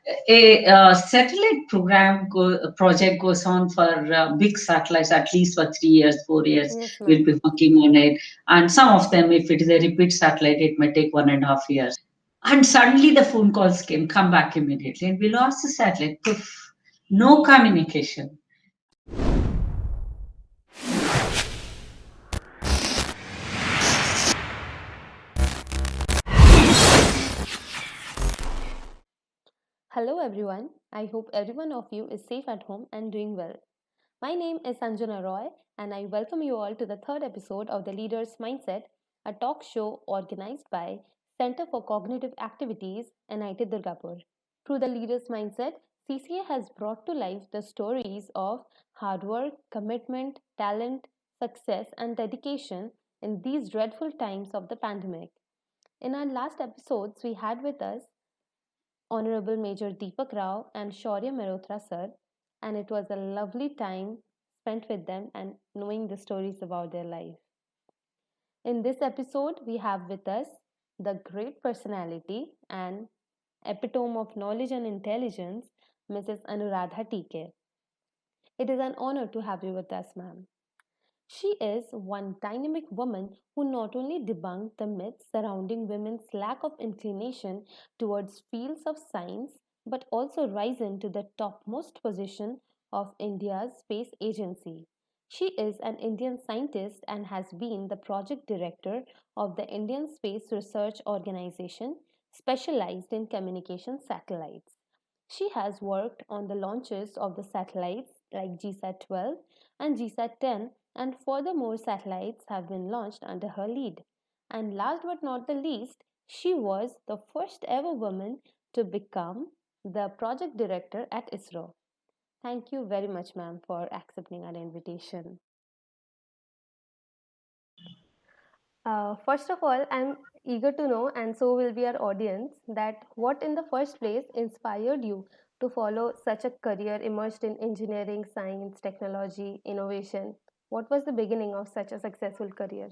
A satellite project goes on for big satellites at least for 3 years, 4 years. Yes, We'll ma'am. be working on it, and some of them, if it is a repeat satellite, it may take 1.5 years. And suddenly the phone calls came, come back immediately, and we lost the satellite. Poof, no communication. Hello, everyone. I hope every one of you is safe at home and doing well. My name is Sanjana Roy, and I welcome you all to the third episode of The Leader's Mindset, a talk show organized by Center for Cognitive Activities, NIT Durgapur. Through The Leader's Mindset, CCA has brought to life the stories of hard work, commitment, talent, success, and dedication in these dreadful times of the pandemic. In our last episodes, we had with us Honorable Major Deepak Rao and Shaurya Mehrotra sir, and it was a lovely time spent with them and knowing the stories about their life. In this episode, we have with us the great personality and epitome of knowledge and intelligence, Mrs. Anuradha TK. It is an honor to have you with us, ma'am. She is one dynamic woman who not only debunked the myths surrounding women's lack of inclination towards fields of science but also risen to the topmost position of India's space agency. She is an Indian scientist and has been the project director of the Indian Space Research Organization specialized in communication satellites. She has worked on the launches of the satellites like GSAT 12 and GSAT 10, and furthermore, satellites have been launched under her lead. And last but not the least, she was the first ever woman to become the project director at ISRO. Thank you very much, ma'am, for accepting our invitation. First of all, I'm eager to know, and so will be our audience, that what in the first place inspired you to follow such a career immersed in engineering, science, technology, innovation? What was the beginning of such a successful career?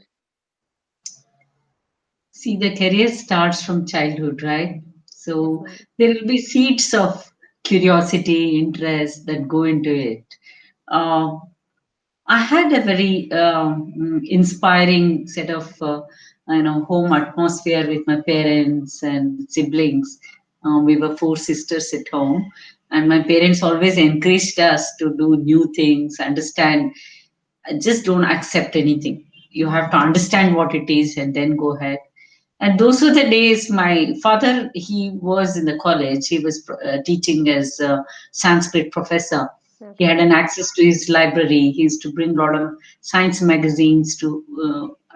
See, the career starts from childhood, right? Yes, So ma'am. there will be seeds of curiosity, interest that go into it. Uh, I had a very inspiring set of home atmosphere with my parents and siblings. We were four sisters at home, and my parents always encouraged us to do new things, understand. Just don't accept anything. You have to understand what it is and then go ahead. And those were the days. My father, he was in the college. He was teaching as a Sanskrit professor. He Okay. had an access to his library. He used to bring a lot of science magazines to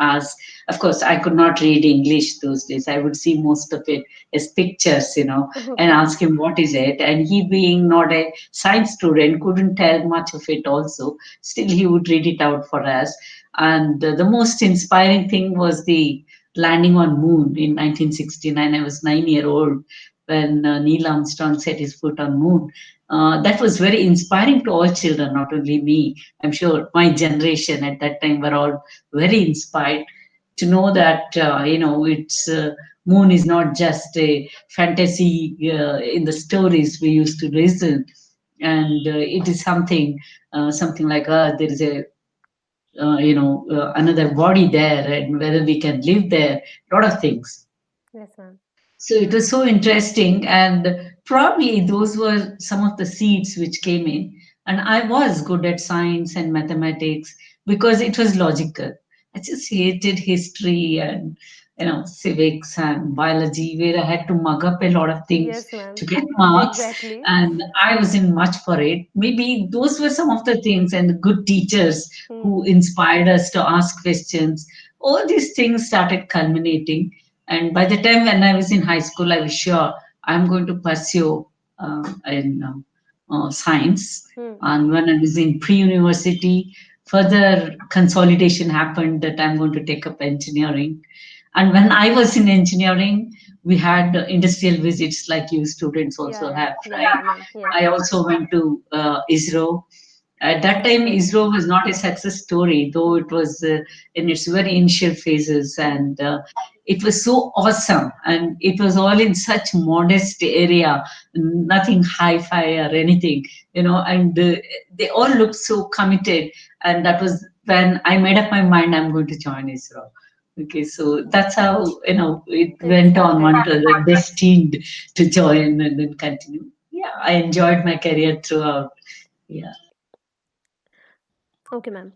us. Of course, I could not read English those days. I would see most of it as pictures, and Okay. ask him what is it. And he, being not a science student, couldn't tell much of it also. Still, he would read it out for us. And the most inspiring thing was the landing on moon in 1969. I was 9 year old when Neil Armstrong set his foot on moon. That was very inspiring to all children, not only me. I'm sure my generation at that time were all very inspired to know that it's moon is not just a fantasy in the stories we used to listen, and it is something like there is a another body there, and whether we can live there, a lot of things. Yes, ma'am. So it was so interesting, and probably those were some of the seeds which came in. And I was good at science and mathematics because it was logical. I just hated history and civics and biology, where I had to mug up a lot of things Yes, ma'am. to get marks, Exactly. and I wasn't much for it. Maybe those were some of the things, and the good teachers who Hmm. inspired us to ask questions. All these things started culminating, and by the time when I was in high school, I was sure I'm going to pursue in science. Hmm. And when I was in pre-university, further consolidation happened that I'm going to take up engineering. And when I was in engineering, we had industrial visits like you students Yeah, also yeah, have, yeah, right? yeah, ma'am. Yes. I also went to ISRO, At that time, ISRO was not a success story, though it was in its very initial phases, and it was so awesome. And it was all in such modest area, nothing hi-fi or anything, And they all looked so committed, and that was when I made up my mind I'm going to join ISRO. Okay, so that's how it It went on started. one to the destined to join and then continue. Yeah, I enjoyed my career throughout. Yeah. Okay, ma'am.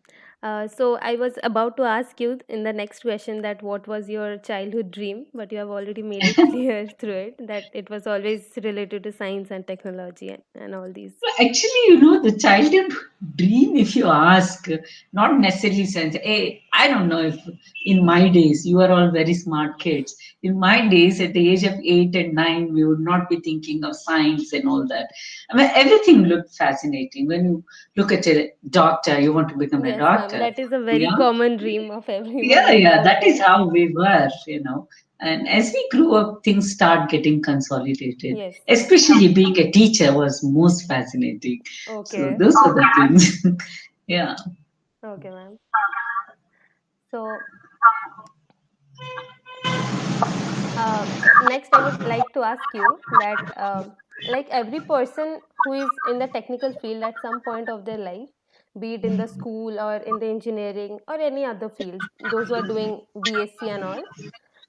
So I was about to ask you in the next question that what was your childhood dream, but you have already made it clear through it that it was always related to science and technology and all these. Actually, the childhood dream, if you ask, not necessarily sense. I don't know if in my days, you are all very smart kids. In my days, at the age of 8 and 9, we would not be thinking of science and all that. I mean, everything looked fascinating. When you look at a doctor, you want to become a Yes, ma'am. doctor. That is a very Yeah. common dream of everyone Yeah, in yeah, those that is days. how we were. And as we grew up, things start getting consolidated. Yes. Especially being a teacher was most fascinating. So Okay. those are the things. Yeah. Okay, ma'am. So next, I would like to ask you that, like every person who is in the technical field at some point of their life, be it in the school or in the engineering or any other fields, those who are doing BSc and all,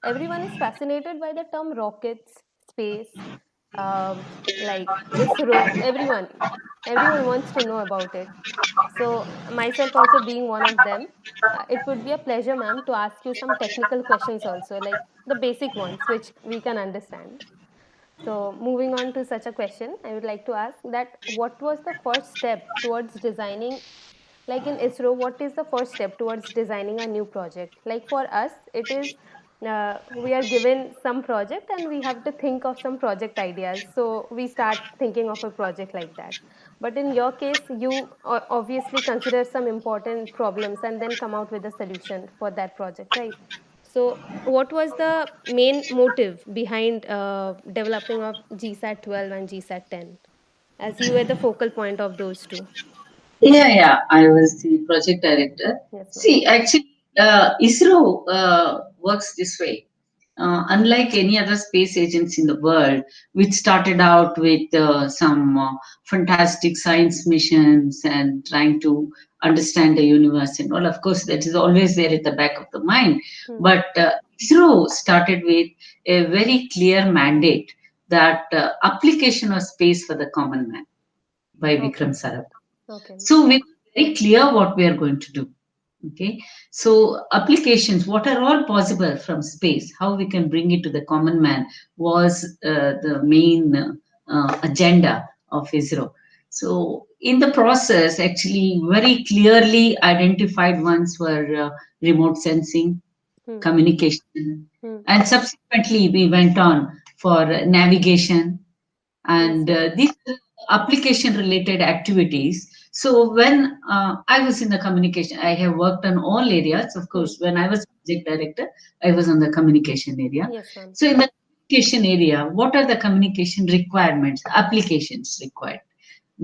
everyone is fascinated by the term rockets, space, um, like ISRO. Everyone wants to know about it. So, myself also being one of them, it would be a pleasure, ma'am, to ask you some technical questions also, like the basic ones, which we can understand. So, moving on to such a question, I would like to ask that what was the first step towards designing, like in ISRO, what is the first step towards designing a new project? Like for us, it is we are given some project and we have to think of some project ideas. So we start thinking of a project like that. But in your case, you obviously consider some important problems and then come out with a solution for that project, right? So, what was the main motive behind developing of GSAT 12 and GSAT 10? As you were the focal point of those two. Yeah, yeah. I was the project director. Yes, ma'am. See, actually, ISRO works this way. Unlike any other space agency in the world, which started out with some fantastic science missions and trying to understand the universe and all, of course, that is always there at the back of the mind. Hmm. But ISRO started with a very clear mandate that application of space for the common man by Vikram Okay. Sarabhai. Okay. So we're very clear what we are going to do. Okay. So applications, what are all possible from space, how we can bring it to the common man was the main agenda of ISRO. So in the process, actually, very clearly identified ones were remote sensing, Hmm. communication, Hmm. and subsequently we went on for navigation Yes, and ma'am. these application related activities. So when I was in the communication, I have worked on all areas. Of Hmm. course, when I was project director, I was on the communication area. Yes, ma'am. So in the communication area, what are the communication requirements, applications required?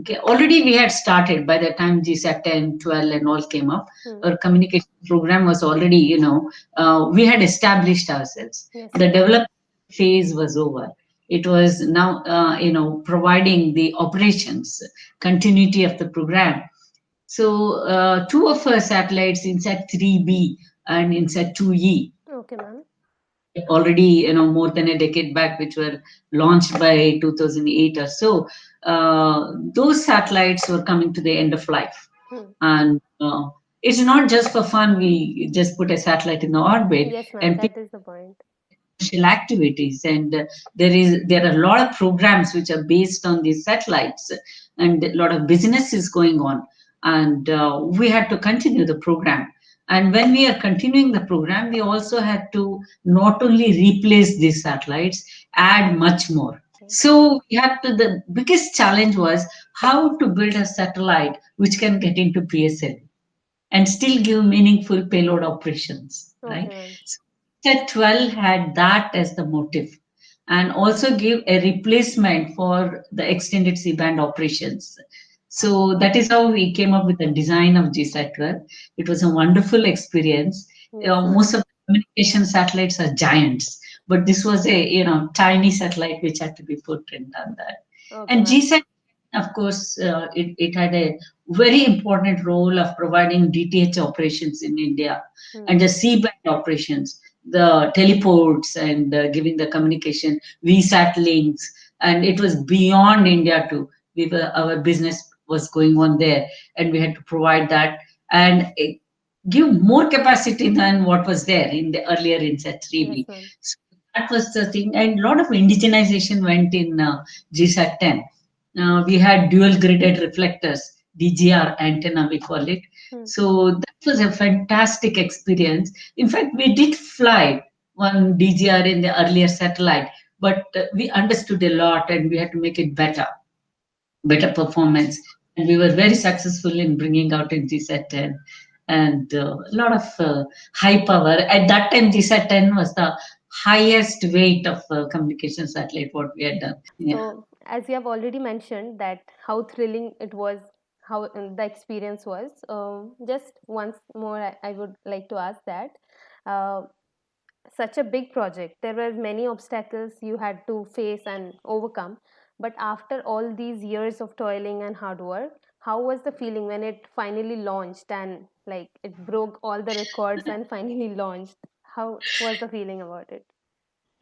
Okay, already we had started by the time GSAT 10, 12 and all came up. Hmm. Our communication program was already, we had established ourselves. Yes, The ma'am. development phase was over. It was now, providing the operations, continuity of the program. So two of our satellites, INSAT 3B and INSAT 2E, Okay, ma'am. already more than a decade back, which were launched by 2008 or so, those satellites were coming to the end of life. Hmm. And it's not just for fun, we just put a satellite in the orbit Yes, ma'am. and That is the point. commercial activities. And there are a lot of programs which are based on these satellites, and a lot of business is going on, and we had to continue the program. And when we are continuing the program, we also had to not only replace these satellites, add much more. Okay. So we had to, the biggest challenge was how to build a satellite which can get into PSL and still give meaningful payload operations, Okay, right? ma'am. So Set 12 had that as the motive and also give a replacement for the extended C-band operations. So that is how we came up with the design of GSAT-12. It was a wonderful experience. Yes, Most ma'am. of the communication satellites are giants, but this was a tiny satellite which had to be put in on that. Okay, And ma'am. GSAT, of course, it had a very important role of providing DTH operations in India Hmm. and the C-band operations, the teleports and giving the communication, VSAT links, and it was beyond India too. Our business was going on there, and we had to provide that and give more capacity than what was there in the earlier Insat Yes, 3B. ma'am. So that was the thing, and a lot of indigenization went in GSAT 10. We had dual gridded reflectors, DGR antenna, we call it. Hmm. So that was a fantastic experience. In fact, we did fly one DGR in the earlier satellite, but we understood a lot and we had to make it better performance. And we were very successful in bringing out in GSAT 10 and a lot of high power. At that time, GSAT 10 was the highest weight of communication satellite what we had done. Yeah. So, as you have already mentioned that how thrilling it was, how the experience was. Just once more, I would like to ask that. Uh, Such a big project, there were many obstacles you had to face and overcome. But after all these years of toiling and hard work, how was the feeling when it finally launched and like it broke all the records and finally launched? How was the feeling about it?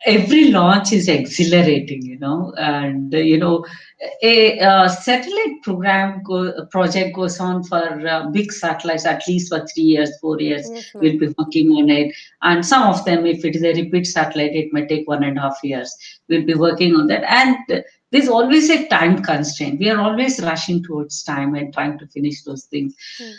Every launch is exhilarating, and a satellite project goes on for big satellites at least for 3 years, 4 years. Yes, We'll ma'am. be working on it, and some of them, if it is a repeat satellite, it may take 1.5 years. We'll be working on that, and there's always a time constraint. We are always rushing towards time and trying to finish those things, Hmm.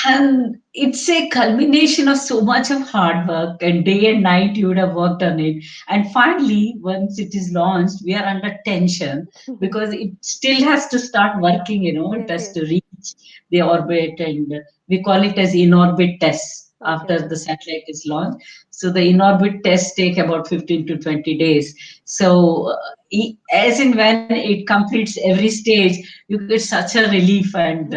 and it's a culmination of so much of hard work and day and night you would have worked on it. And finally, once it is launched, we are under tension because it still has to start working, it Yes, has yes. to reach the orbit, and we call it as in orbit tests Okay, after ma'am. the satellite is launched. So the in orbit tests take about 15 to 20 days. So as in when it completes every stage, you get such a relief, and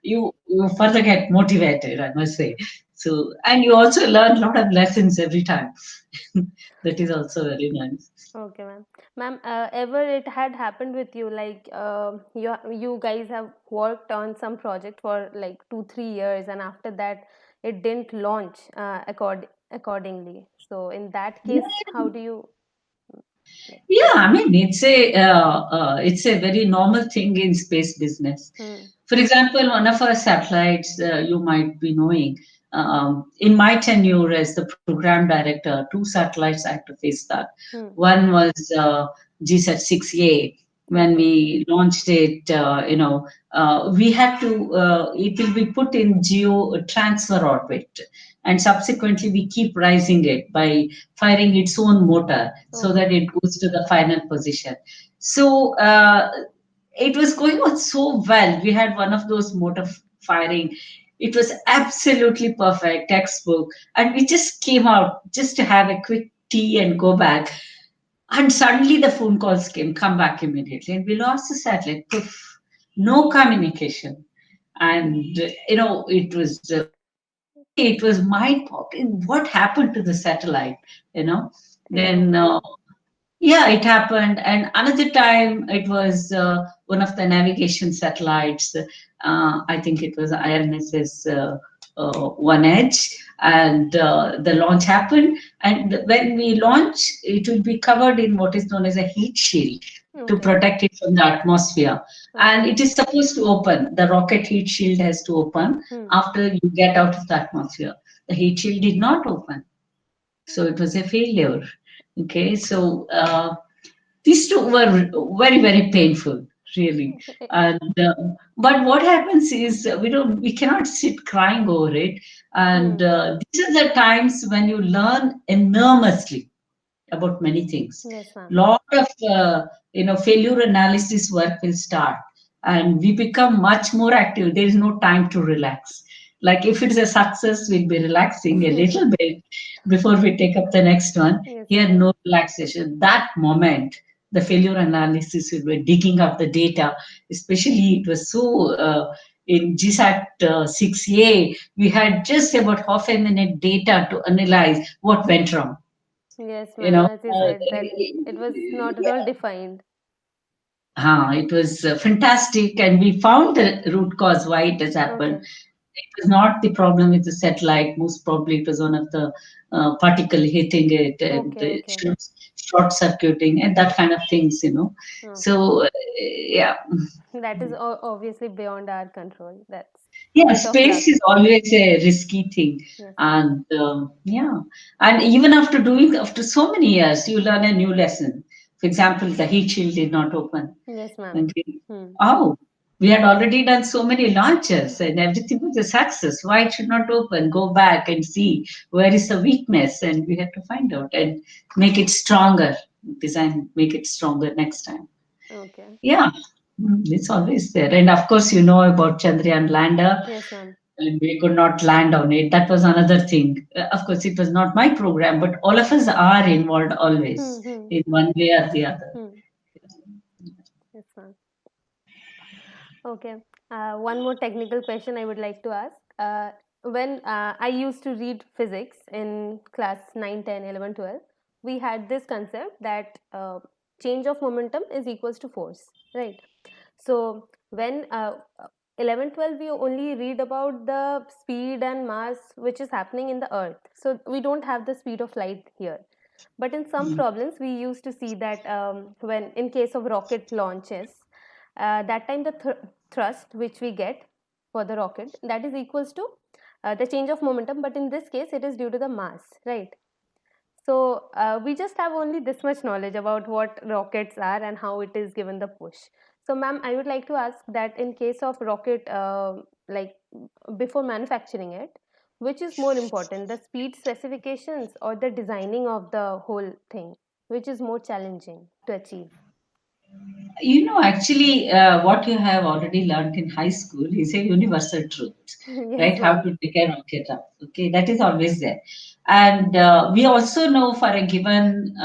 you further get motivated, I must say. So, and you also learn a lot of lessons every time. That is also very nice. Okay, ma'am. Ma'am, ever it had happened with you, like you guys have worked on some project for like 2 3 years, and after that it didn't launch accordingly. So in that case, how do you like Yeah, I proceed? mean it's a very normal thing in space business. Hmm. For example, one of our satellites you might be knowing. In my tenure as the program director, two satellites I had to face that. Hmm. One was GSAT 6A. When Okay. we launched it, we had to. It will be put in geo transfer orbit, and subsequently we keep rising it by firing its own motor so Okay. that it goes to the final position. So it was going on so well. We had one of those motor firing. It was absolutely perfect, textbook. And we just came out just to have a quick tea and go back. And suddenly the phone calls came, come back immediately. And we lost the satellite. Poof, no communication. And, suddenly it was mind boggling. What happened to the satellite? You know, then Okay. yeah, it happened. And another time, it was one of the navigation satellites. I think it was IRNSS One Edge, and the launch happened. And when we launch, it will be covered in what is known as a heat shield to Okay. protect it from the atmosphere. And Okay. it is supposed to open. The rocket heat shield has to open Hmm. after you get out of the atmosphere. The heat shield did not open, so it was a failure. Okay, so these two were very very painful, really. And but what happens is we cannot sit crying over it, and Hmm. these are the times when you learn enormously about many things. Yes, ma'am. Lot of failure analysis work will start, and we become much more active. There is no time to relax. Like if it is a success, we'll be relaxing a little bit before we take up the next one. Yes, Here, ma'am. no relaxation. That moment, the failure analysis, we were digging up the data, especially it was so in GSAT 6A, we had just about half a minute data to analyze what went wrong. Yes, You ma'am. know, As you said, that it was not at all defined. it was fantastic, and we found the root cause why it has happened. Okay. It was not the problem with the satellite. Most probably, it was one of the particle hitting it and Okay. the Okay. short circuiting and that kind of things. Okay. So yeah, That is obviously beyond our control. That's yeah. bit of Space luck. is always a risky thing, Yes, ma'am. and yeah, and even after so many years, you learn a new lesson. For example, the heat shield did not open. Yes, ma'am. Okay. Hmm. Oh, we had already done so many launches and everything was a success. Why it should not open? Go back and see where is the weakness, and we had to find out and make it stronger. Design, make it stronger next time. Okay. Yeah, it's always there. And of course, you know about Chandrayaan lander, Yes, ma'am. and we could not land on it. That was another thing. Of course, it was not my program, but all of us are involved Hmm. always Hmm. in one way or the other. Hmm. Yes, ma'am. Okay. One more technical question I would like to ask. When I used to read physics in class 9, 10, 11, 12, we had this concept that change of momentum is equals to force, right? So when 11, 12, we only read about the speed and mass which is happening in the earth. So we don't have the speed of light here. But in some problems, we used to see that when, in case of rocket launches, that time the thrust which we get for the rocket, that is equals to the change of momentum. But in this case, it is due to the mass, right? So we just have only this much knowledge about what rockets are and how it is given the push. So, ma'am, I would like to ask that in case of rocket, like before manufacturing it, which is more important, the speed specifications or the designing of the whole thing, which is more challenging to achieve? Actually, what you have already learned in high school is a universal truth, Yes, right? How ma'am. to take a rocket up. Okay, that is always there. And we also know for a given,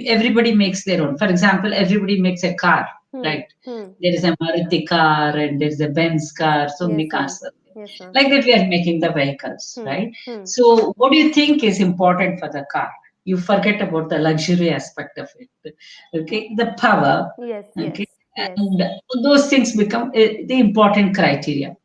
everybody makes their own. For example, everybody makes a car, Hmm. right? Hmm. There is a Maruti car and there is a Benz car, so many Yes, cars ma'am. are there. Yes, ma'am. Like that, we are making the vehicles, Hmm. right? Hmm. So, what do you think is important for the car? You forget about the luxury aspect of it. Okay, the power. Yes, yes, Okay, yes. and those things become the important criteria.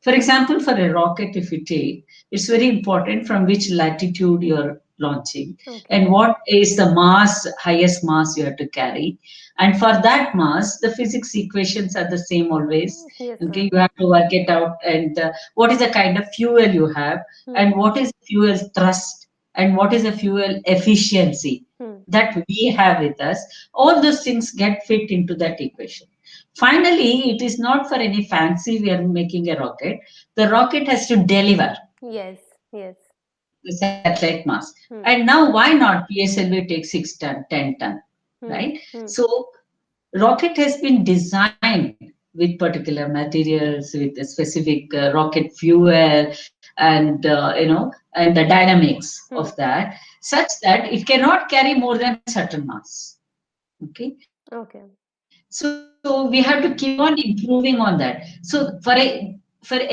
For example, for a rocket, if you take, it's very important from which latitude you're launching Okay. and what is the mass, highest mass you have to carry. And for that mass, the physics equations are the same always. Yes, Okay, ma'am. you have to work it out, and what is the kind of fuel you have, Hmm. and what is fuel thrust, and what is the fuel efficiency Hmm. that we have with us. All those things get fit into that equation. Finally, it is not for any fancy we are making a rocket. The rocket has to deliver Yes, yes. the satellite mass. Hmm. And now, why not? PSLV takes 6 ton, 10 ton, Hmm. right? Hmm. So, rocket has been designed with particular materials, with a specific rocket fuel, and and the dynamics of Hmm. that, such that it cannot carry more than certain mass. Okay, Okay. so we have to keep on improving on that. So for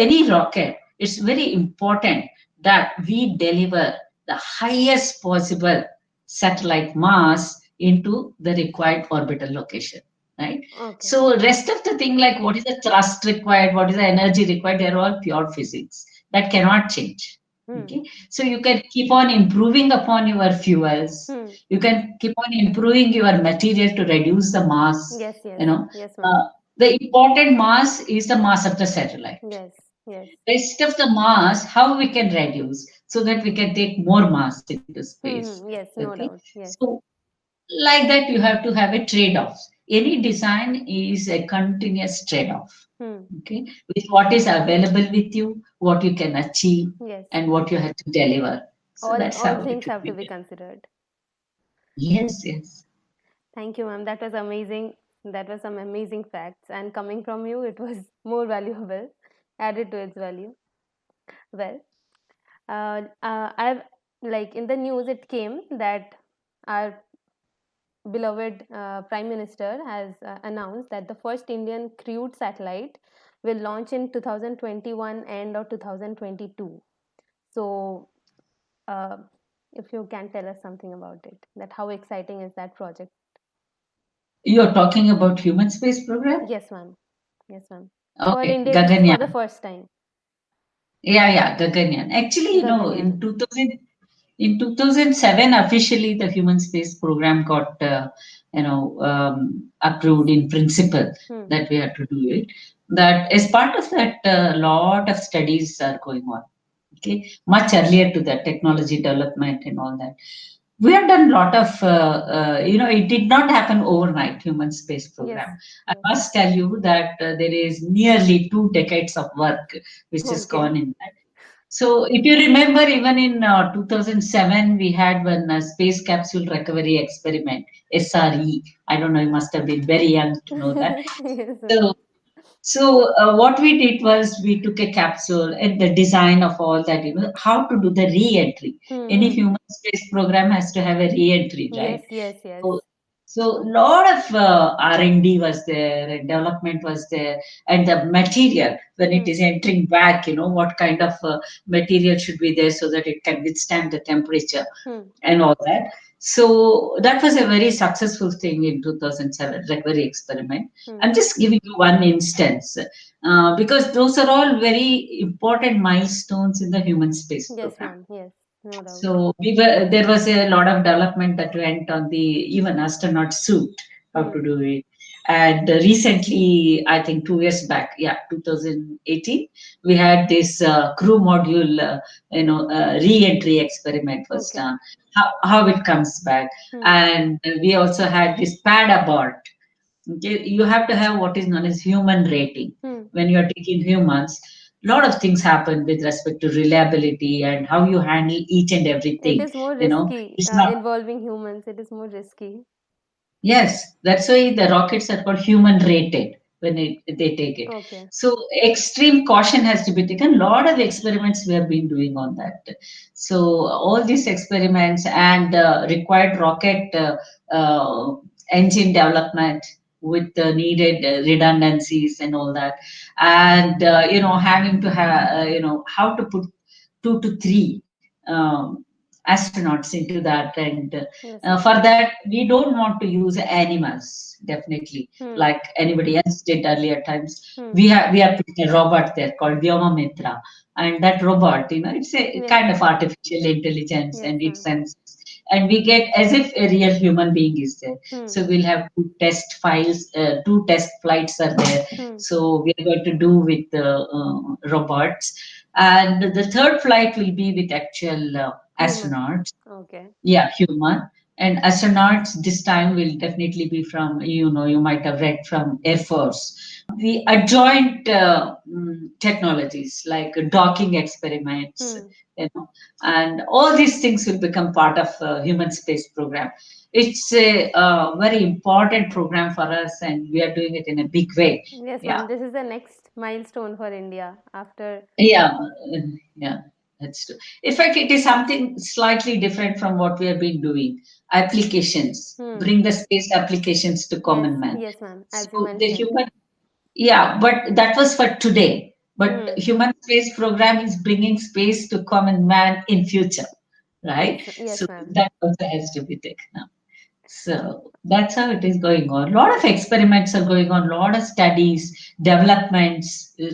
any rocket, it's very important that we deliver the highest possible satellite mass into the required orbital location, right? Okay. So rest of the thing, like what is the thrust required, what is the energy required, they're all pure physics that cannot change. Hmm. Okay, so you can keep on improving upon your fuels, Hmm. you can keep on improving your material to reduce the mass. Yes, you yes. know Yes, ma'am. uh, the important mass is the mass of the satellite. Yes, yes. Rest of the mass, how we can reduce so that we can take more mass into Hmm. space. Hmm. Yes, no Okay, doubt. Yes. so like that you have to have a trade-off. Any design is a continuous trade-off. Hmm. Okay, with what is available with you, what you can achieve, Yes. and what you have to deliver. So that's All how it things will have to be be done. considered. Yes, yes. Thank you, ma'am. That was amazing. That was some amazing facts. And coming from you, it was more valuable, added to its value. Well, I've like in the news, it came that our beloved Prime Minister has announced that the first Indian crewed satellite will launch in 2021 and or 2022. So, uh, if you can tell us something about it, that how exciting is that project? You're talking about human space program? Yes, ma'am. Yes, ma'am. For Okay, Indians for the Gaganyaan. first time. Yeah, Gaganyaan. Actually, Gaganyaan. in 2007, officially the human space program got approved in principle Hmm. that we had to do it. That as part of that, a lot of studies are going on. Okay, much earlier to that technology development and all that. We have done a lot of, it did not happen overnight, human space Yes. program. I Yes. must tell you that there is nearly 2 decades of work which has Okay. gone in that. So, if you remember, even in 2007, we had one space capsule recovery experiment, SRE. I don't know, you must have been very young to know that. Yes, ma'am. So, what we did was we took a capsule and the design of all that, how to do the re-entry. Hmm. Any Hmm. human space program has to have a re-entry, Yes. right? Yes. Yes. So, so lot of R&D was there, and development was there, and the material when it Hmm. is entering back, what kind of material should be there so that it can withstand the temperature Hmm. and all that. So that was a very successful thing in 2007, recovery experiment. Hmm. I'm just giving you one instance because those are all very important milestones in the human space Yes, program. ma'am. Yes. No doubt. So there was a lot of development that went on the even astronaut suit, how Hmm. to do it. And recently, I think 2 years back, yeah, 2018, we had this crew module, re-entry experiment was Okay. done, how it comes back. Hmm. And we also had this pad abort. Okay, you have to have what is known as human rating. Hmm. When you are taking humans, a lot of things happen with respect to reliability and how you handle each and It everything. is more risky It's not. involving humans. It is more risky. Yes, that's why the rockets are called human rated when they take it. Okay. So extreme caution has to be taken. A lot of experiments we have been doing on that. So all these experiments and required rocket engine development with the needed redundancies and all that, and having to have how to put 2 to 3 astronauts into that, and Yes, ma'am. for that we don't want to use animals definitely Hmm. like anybody else did earlier times. Hmm. We have put a robot there called Vyoma Mitra, and that robot, it's a Yes. kind of artificial intelligence, Yes, and it ma'am. senses, and we get as if a real human being is there. Hmm. So we'll have two test flights are there. Hmm. So we are going to do with robots, and the third flight will be with actual Human. astronauts. Okay. Yeah, human. And astronauts this time will definitely be from, you might have read from Air Force. The adjoint technologies like docking experiments, Hmm. and all these things will become part of human space program. It's a very important program for us, and we are doing it in a big way. Yes, Yeah. ma'am. This is the next milestone for India after. Yeah, yeah, that's true. In fact, it is something slightly different from what we have been doing. Applications, Hmm. bring the space applications to Yes. common man. Yes, ma'am. As you So the mentioned. human, yeah, but that was for today. But Hmm. human space program is bringing space to common man in future, right? Yes. So Yes, ma'am. that also has to be taken up. So that's how it is going on. A lot of experiments are going on, a lot of studies, developments,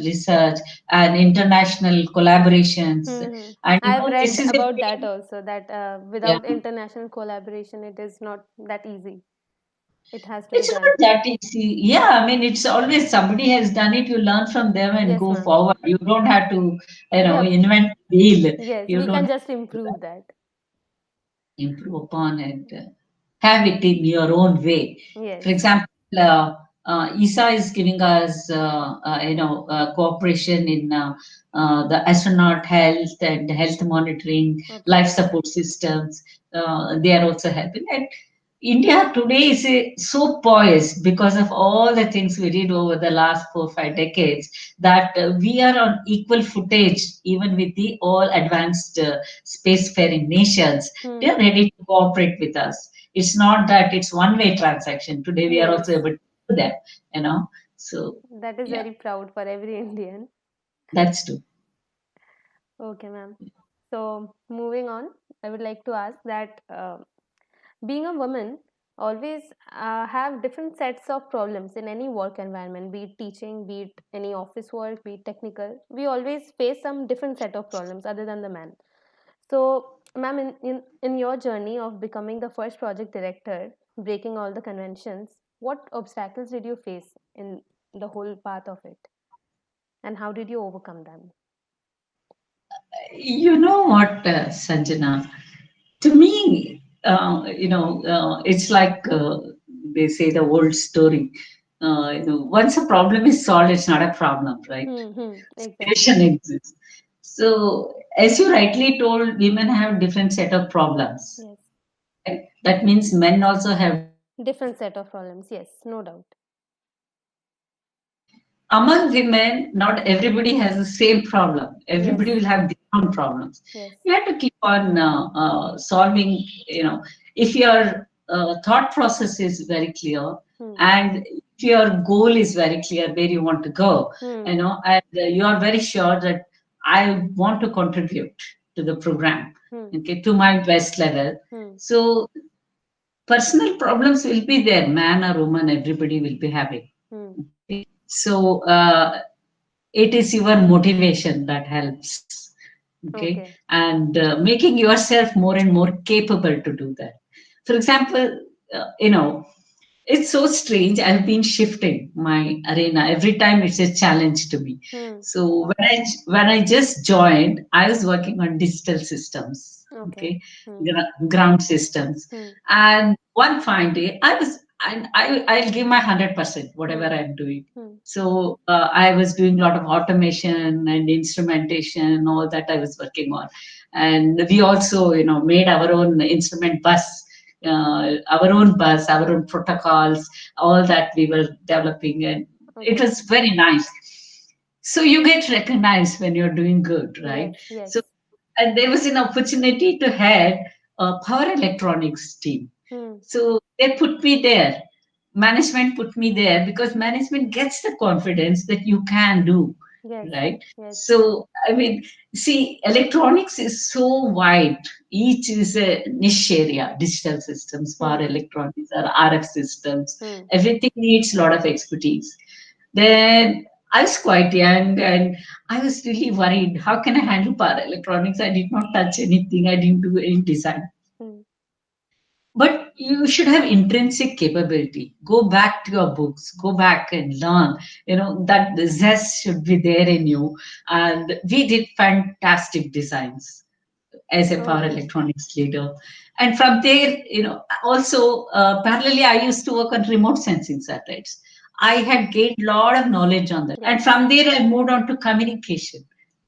research, and international collaborations. Hmm. And I have this read is a about that very, also. That yeah, without international collaboration, it is not that easy. It has to be it's done. not that easy. Yeah, I mean, it's always somebody has done it, you learn from them and Yes, go ma'am. forward. You don't have to, Yeah. invent the wheel. Yes, You we don't can have just to improve that. improve upon and have it in your own way. For Yes. example, ESA is giving us, cooperation in the astronaut health and health monitoring, Okay. life support systems. They are also helping. And India today is so poised because of all the things we did over the last 4 or 5 decades that we are on equal footage even with the all advanced spacefaring nations. They Hmm. are ready to cooperate with us. It's not that it's one-way transaction. Today we are also Yes, able to do that, you know. So that is yeah, very proud for every Indian. that's true. Okay, ma'am. So, moving on, I would like to ask that being a woman always have different sets of problems in any work environment, be it teaching, be it any office work, be it technical. We always face some different set of problems other than the man. So, ma'am, in your journey of becoming the first project director, breaking all the conventions, what obstacles did you face in the whole path of it? And how did you overcome them? You know what, Sanjana? To me, it's like they say the old story. Once a problem is solved, it's not a problem, right? Exactly. Solution exists. So, as you rightly told, women have different set of problems. Yes. Right? That means men also have different set of Different set of problems. problems. Yes, no doubt. Among women, not everybody has the same problem. Yes. Everybody will have their own problems. Yes. You have to keep on solving. If your thought process is very clear, Hmm. and if your goal is very clear where you want to go, Hmm. and you are very sure that I want to contribute to the program, Hmm. okay, to my best level. Hmm. So personal problems will be there, man or woman, everybody will be having. Hmm. Okay, so it is your motivation that helps. Okay, Okay. and making yourself more and more capable to do that. For example, it's so strange. I've been shifting my arena every time. It's a challenge to me. Hmm. So when I just joined, I was working on digital systems, Okay. okay, Hmm. ground systems, Hmm. and one fine day, I'll give my 100% whatever Hmm. I'm doing. Hmm. So I was doing a lot of automation and instrumentation, all that I was working on, and we also made our own instrument bus, our own bus, our own protocols, all that we were developing, and it Okay. was very nice. So you get recognized when you're doing good, right? Yes. Yes. So, and there was an opportunity to head a power electronics team. Hmm. So they put me there. Management put me there because management gets the confidence that you can do, Yes. right? Yes. So, I mean, see, electronics is so wide. Each is a niche area. Digital systems, power Hmm. electronics, or RF systems. Hmm. Everything needs a lot of expertise. Then I was quite young and I was really worried. How can I handle power electronics? I did not touch anything. I didn't do any design. Hmm. But you should have intrinsic capability. Go back to your books, go back and learn. That the zest should be there in you. And we did fantastic designs as a power Okay. electronics leader. And from there, also parallelly, I used to work on remote sensing satellites. I had gained a lot of knowledge on that. And Yes. from there, I moved on to communication.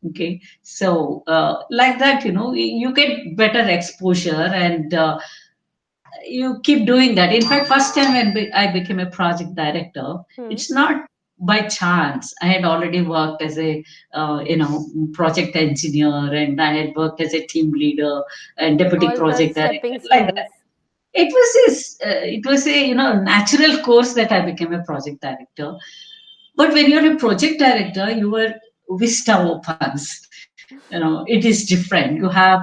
Okay. So, like that, you get better exposure and you keep doing that. In fact, first time when I became a project director, Hmm. it's not by chance. I had already worked as a project engineer, and I had worked as a team leader and deputy All the project stepping director, like that. stones. It was a natural course that I became a project director. But when you're a project director, your vista opens. It is different. You have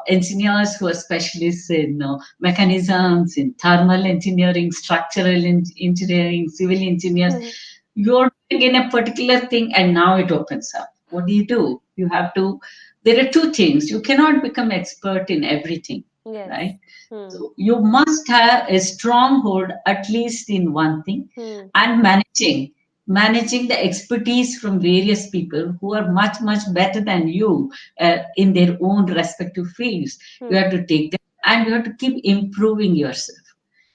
engineers who are specialists in mechanisms, in thermal engineering, structural engineering, civil engineers. You're doing in a particular thing, and now it opens up. What do? You have to. There are two things. You cannot become expert in everything, Yes. right? Hmm. So you must have a stronghold at least in one thing, Hmm. and managing the expertise from various people who are much much better than you in their own respective fields. You Hmm. have to take them and you have to keep improving yourself.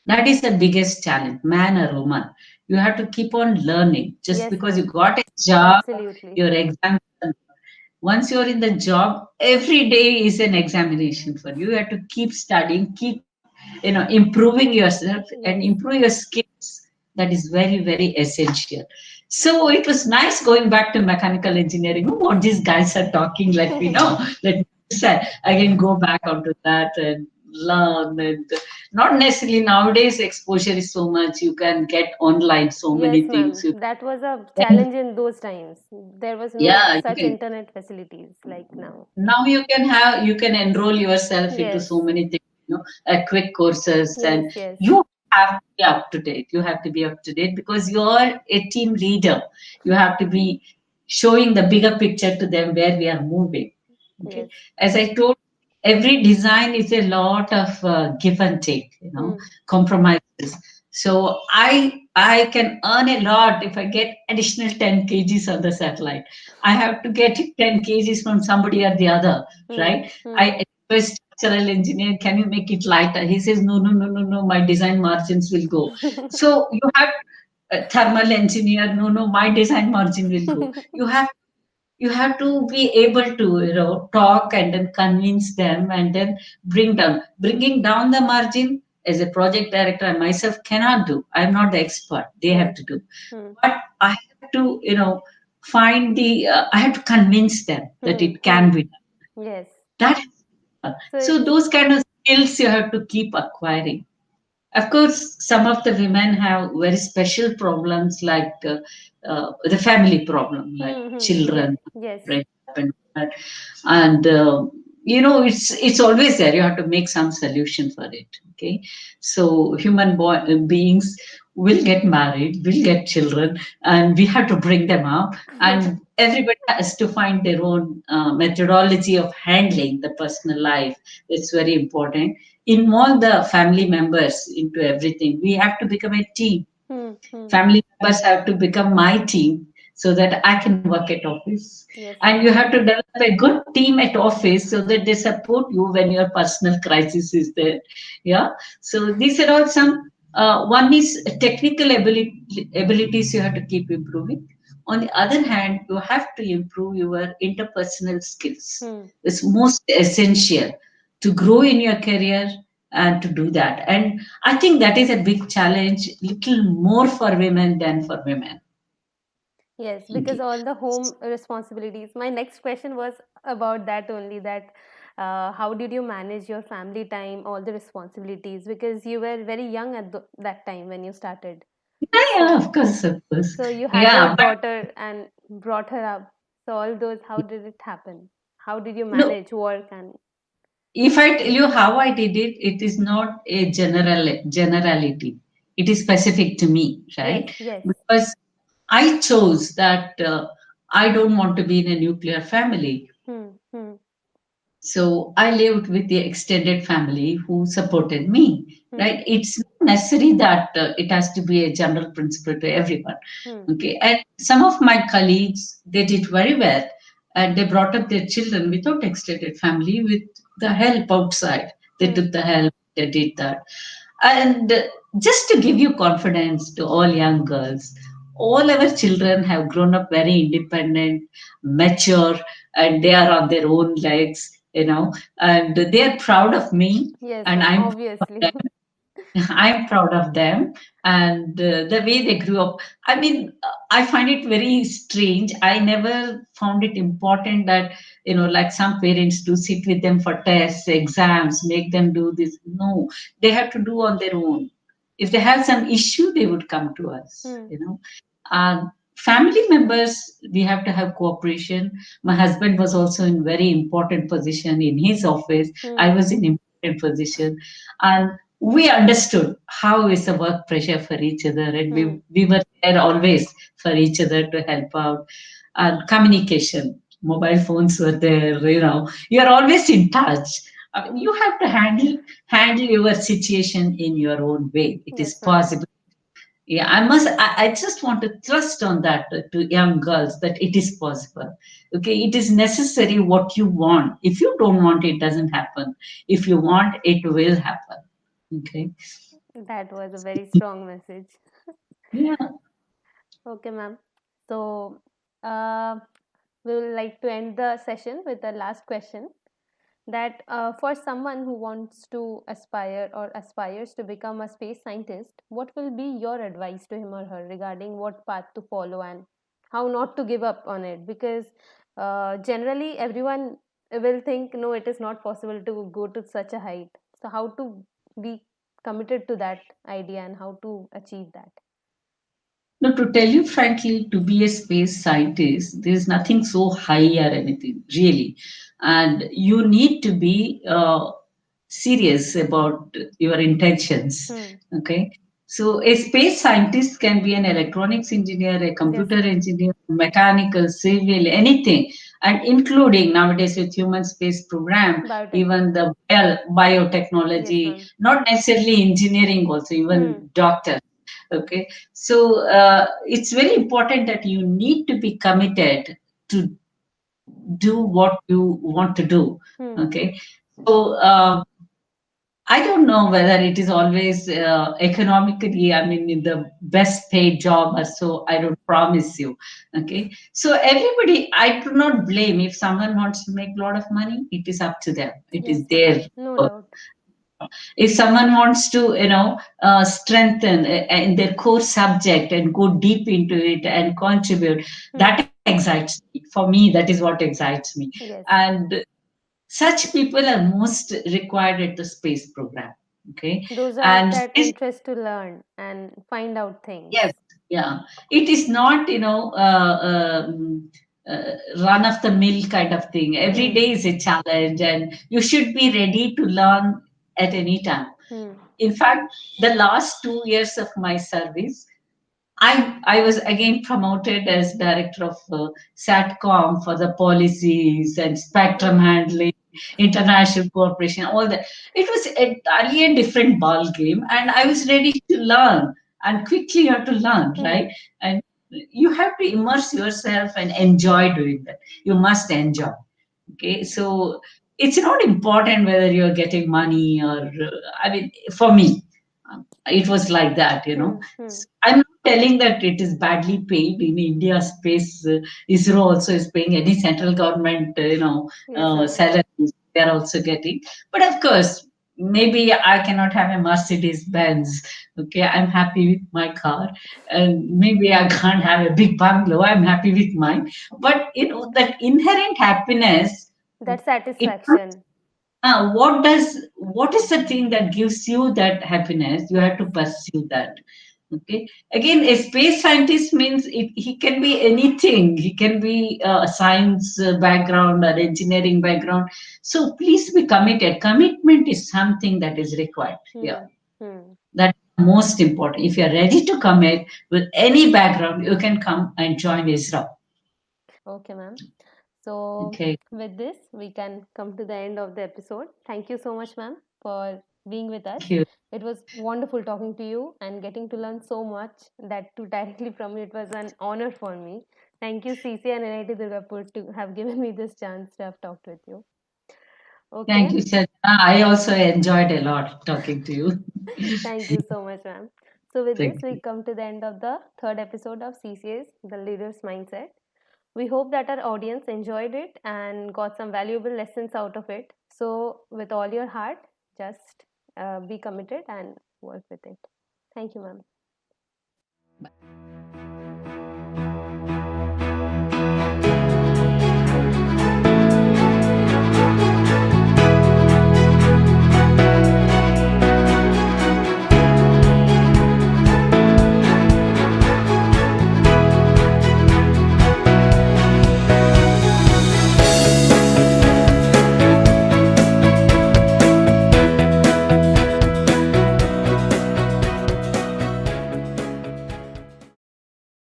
That is the biggest challenge, man or woman. You have to keep on learning. Just Yes, because you ma'am. got a job, Absolutely. your exam, once you're in the job, every day is an examination for you. You have to keep studying, keep improving yourself and Yes. improve your skills. That is very very essential. So it was nice going back to mechanical engineering. Oh, what these guys are talking, let me say again, go back onto that and learn and Not necessarily nowadays, exposure is so much. You can get online so Yes, many things. ma'am. That was a challenge in those times. There was no Yeah, you such can. internet facilities like now. Now you can enroll yourself into Yes, so many things, quick courses, yes, and yes. you have to be up to date. You have to be up to date because you're a team leader. You have to be showing the bigger picture to them where we are moving. Okay, Yes. as I told, every design is a lot of give and take, Hmm. compromises. So I can earn a lot if I get additional 10 kgs on the satellite. I have to get 10 kgs from somebody or the other, Hmm. right? Hmm. I request structural engineer, can you make it lighter? He says, no, no, no, no, no, my design margins will go. So you have a thermal engineer, no, no, my design margin will go. You have to be able to talk and then convince them and then bringing down the margin. As a project director, I myself cannot do. I'm not the expert, they have Hmm. to do. Hmm. But I have to find the I have to convince them that Hmm. it Hmm. can be done. Yes. That So so it's those kind of skills you have to keep acquiring. Of course, some of the women have very special problems like the family problem, like hmm. Hmm. Yes. children, Yes. breakup and that. And it's always there. You have to make some solution for it. Okay, so beings will get married, will get children, and we have to bring them up. And everybody has to find their own methodology of handling the personal life. It's very important. Involve the family members into everything. We have to become a team. Hmm. Hmm. Family members have to become my team so that I can work at office. Yes, And you ma'am. have to develop a good team at office so that they support you when your personal crisis is there. Yeah. So these are all some. One is technical abilities you have to keep improving. On the other hand, you have to improve your interpersonal skills. Hmm. It's most essential to grow in your career and to do that. And I think that is a big challenge, little more for women than for women. Yes, because Okay. all the home responsibilities. My next question was about that only, that how did you manage your family time, all the responsibilities? Because you were very young at that time when you started. Yeah, yeah, So, of course, of course. so you had your Yeah, but daughter and brought her up. So all those, how did it happen? How did you no, manage work and if I tell you how I did it, it is not a generality. It is specific to me, yes, right? yes. Because I chose that I don't want to be in a nuclear family. Hmm, hmm, So I lived with the extended family who supported me, hmm, right? It's not necessary that it has to be a general principle to everyone. hmm, Okay. And some of my colleagues, they did very well and they brought up their children without extended family with the help outside. They hmm. took the help, they did that. And just to give you confidence to all young girls, all our children have grown up very independent, mature, and they are on their own legs, and they are proud of me, Yes, and ma'am. I'm Obviously. I'm proud of them and the way they grew up. I mean, I find it very strange. I never found it important that, like some parents do, sit with them for tests, exams, make them do this. No, they have to do on their own. If they have some issue, they would come to Hmm, us. Family members, we have to have cooperation. My husband was also in very important position in his office. hmm, I was in important position. And we understood how is the work pressure for each other, and we hmm. we were there always for each other to help out. And communication, mobile phones were there. You're always in touch. I mean, you have to handle your situation in your own way. It is Yes, ma'am. possible. Yeah, I just want to thrust on that to young girls that it is possible. Okay, it is necessary what you want. If you don't want, it doesn't happen. If you want, it will happen. Okay. That was a very strong message. Yeah. Okay, ma'am. So, uh, we would like to end the session with the last question, that for someone who wants to aspire or aspires to become a space scientist, what will be your advice to him or her regarding what path to follow and how not to give up on it? Because generally, everyone will think, no, it is not possible to go to such a height. So, how to be committed to that idea and how to achieve that? No, to tell you frankly, to be a space scientist, there's nothing so high or anything, really. And you need to be serious about your intentions. Hmm. Okay. So, a space scientist can be an electronics engineer, a Yes, computer ma'am. engineer, mechanical, civil, anything, and including nowadays with human space program, Biotech. even the Yes, biotechnology, ma'am. not necessarily engineering, also, Hmm. even doctors. Okay, so it's very important that you need to be committed to do what you want to do. Hmm. Okay, so I don't know whether it is always economically, I mean, in the best paid job or so. I don't promise you. Okay, so everybody, I do not blame if someone wants to make a lot of money. It is up to them. It is Yes, ma'am. their. No doubt. If someone wants to strengthen in their core subject and go deep into it and contribute, Hmm. that excites me. For me, that is what excites me. Yes. And such people are most required at the space program. Okay. Those are And that space, interest to learn and find out yes, things. yeah, it is not run of the mill kind of thing. Every Hmm. day is a challenge and you should be ready to learn at any time. Hmm. In fact, the last 2 years of my service, I was again promoted as director of SATCOM for the policies and spectrum Hmm. handling, international cooperation, all that. It was entirely a different ball game, and I was ready to learn. And quickly, you have to learn, Hmm. right? And you have to immerse yourself and enjoy doing that. You must enjoy. Okay, so it's not important whether you're getting money or I mean, for me, it was like that, Hmm. Hmm. I'm not telling that it is badly paid in India. Space ISRO also is paying any central government Yes, ma'am. salaries they are also getting, but of course maybe I cannot have a Mercedes Benz. Okay, I'm happy with my car, and maybe I can't have a big bungalow. I'm happy with mine, but that inherent happiness, That it satisfaction. what is the thing that gives you that happiness? You have to pursue that. Okay, again, a space scientist means he can be anything. He can be a science background or engineering background. So please be committed. Commitment is something that is required. Yeah, Hmm. Hmm. that's most important. If you're ready to commit with any background, you can come and join ISRO. Okay, ma'am. So, Okay, with this, we can come to the end of the episode. Thank you so much, ma'am, for being with us. thank you. It was wonderful talking to you and getting to learn so much that too directly from you. It was an honor for me. Thank you, CC and NIT Durgapur, to have given me this chance to have talked with you. Thank Okay. you, Chana. I also enjoyed a lot talking to you. Thank you so much, ma'am. So, with this, Thank we you. come to the end of the third episode of CCA's The Leader's Mindset. We hope that our audience enjoyed it and got some valuable lessons out of it. So, with all your heart, just be committed and work with it. Thank you, ma'am.